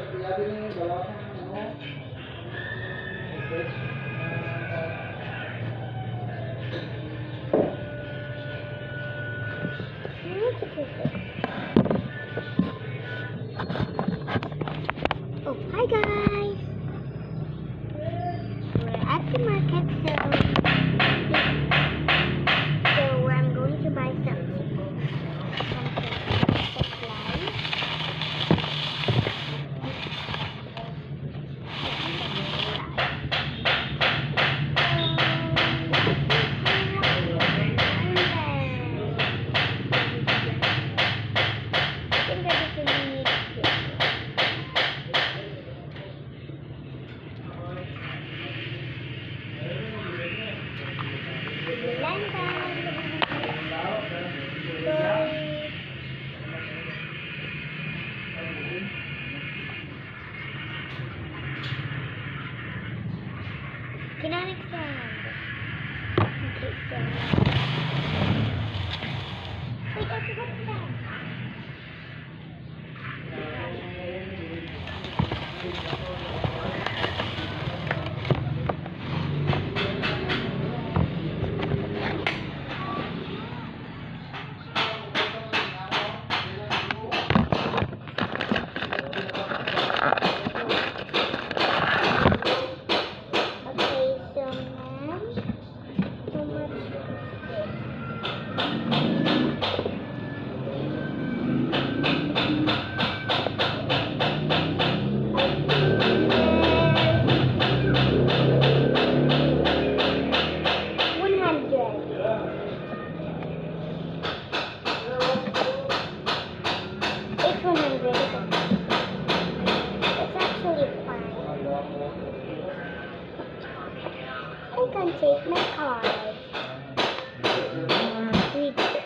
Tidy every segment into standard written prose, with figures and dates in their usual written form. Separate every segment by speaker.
Speaker 1: Oh, hi guys! We're at the market, so I'm going to buy something. Kinetic sound. Okay, so. Wait, I forgot that. I can take my card. Read this.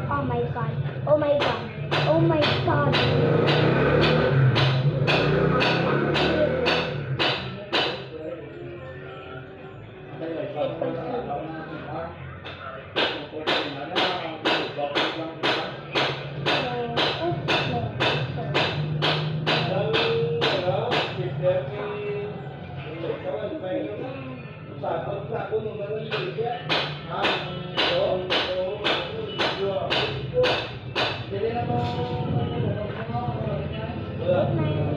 Speaker 1: Oh my god. Oh my god. Oh my god. Good night.